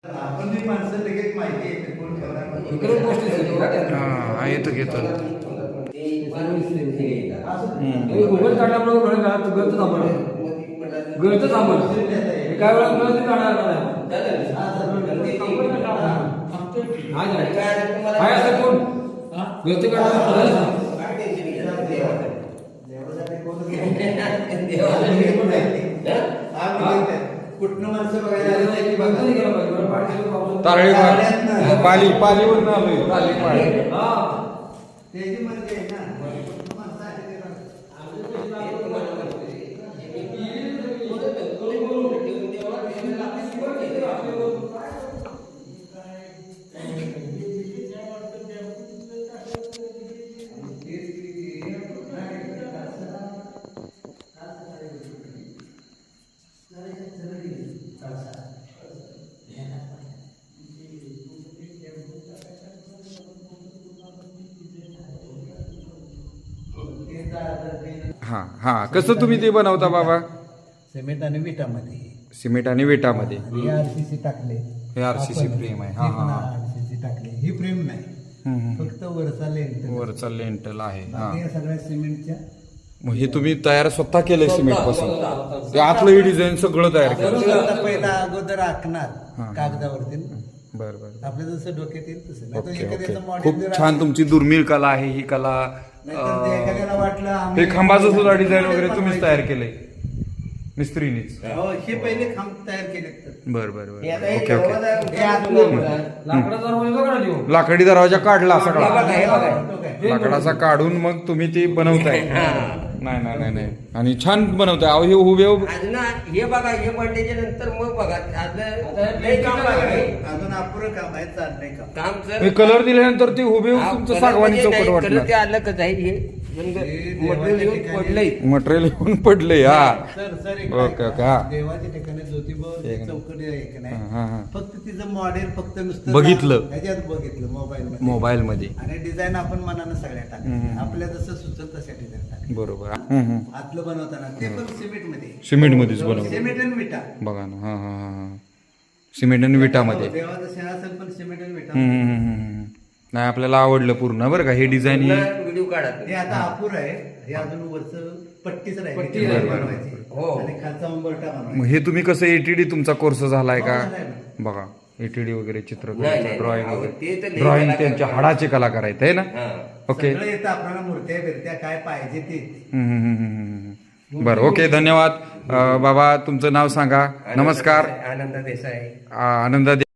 आपण जी माणसं लगेच माहिती येते कोण करणार इकडे गोष्टी हा येतो घेतो गुगल काढल्यामुळे गळत थांबवलं गळत थांबवलं एका वेळा गळत काढणार काय असं कोण गळत काढणार कुठनं माणसं बघायला तारळी पाली पालीवरून आलोय तारळी पाली त्याची मर्जी आहे ना कुठनं माणसं आहे ते हा हा कसं तुम्ही ते बनवता बाबा? सिमेंट आणि विटामध्ये सिमेंट आणि विटामध्ये आणि आरसीसी टाकले हे आरसीसी फ्रेम आहे. हा हा आरसीसी टाकले ही फ्रेम नाही फक्त वरचा लेंट वरचा लेंटल आहे. हा बाकी या सगळ्या सिमेंटच्या मग हे तुम्ही तयार स्वतः केलंय सिमेंट पासून? ते आतलं हे डिझाईन सगळं तयार केलं? आता पहिला अगोदर आखणार कागदावरती बर बर आपलं जसं डोक्यात येईल तसं नाही तर ओके ओके एखाद्याचं model खूप जर छान तुमची दुर्मिळ कला आहे ही कला. नाहीतर ते एखाद्याला वाटलं हे आम्ही- खांबाचं सुद्धा डिझाईन वगैरे तुम्हीच तयार केलंय मिस्त्रीनीच? हो हे पहिले खांब तयार केले बर बर बर ओके ओके लाकडाचा दरवाजा काढा देऊ लाकडी दरवाजा काढला सगळा हे बघा. लाकडाचा काढून मग तुम्ही ते बनवताय? नाही नाही नाही नाही आणि छान बनवताय. अहो हे उभे अजून हे बघा हे पडल्याच्या नंतर मग बघा आता लय काम लागले अजून अपुरं काम आहे चाललंय काम काम सर कलर दिल्यानंतर ते उभे तुमचं सागवानी चौकट ते वाटणार. आलं कसं आहे हे मटेरियल येऊन पडलंय मटेरियल येऊन पडले. हा सर सर एक ओके, ओके, हा. देवाच्या ठिकाणी ज्योतिबा एक- चौकडी आहे की नाही हा, हा. फक्त तिचं मॉडेल फक्त नुसतं बघितलं. ह्याच्यात बघितलं मोबाईल मोबाईल मध्ये आणि डिझाईन आपण मनानं सगळ्या टाकल्या आपल्या जसं सुचत तशा डिझाईन टाकल्या बरोबर. आतलं बनवताना ते पण सिमेंट मध्ये सिमेंट मध्येच बनवलं सिमेंट आणि विटा बघा ना. हा हा हा सिमेंट आणि विटामध्ये. देवाचं सिंहासन पण सिमेंट आणि विटा नाही आपल्याला आवडलं पूर्ण बरं का हे डिझाईन ही. व्हिडिओ काढा हे आता अपुर आहे हे अजून वरचं पट्टीच पट्टी राहील राहिली. बनवायची हो. आणि खालचा उंबरठा मग बनवायचा हे तुम्ही कसं एटीडी तुमचा कोर्स झालाय का? हो, झालाय ना. बघा एटीडी वगैरे चित्र नाही, नाही, ड्रॉइंग अहो, वगैरे ते तर लय ड्रॉइंग कलाकार त्यांच्या आहेत. हाडाचे कलाकार आहेत है ना? हा. ओके. सगळं येतं आपल्याला मूर्त्या बिरत्या काय पाहिजे ते येते. बरं ओके धन्यवाद. बाबा तुमचं नाव सांगा. नमस्कार. आनंद देसाई आनंद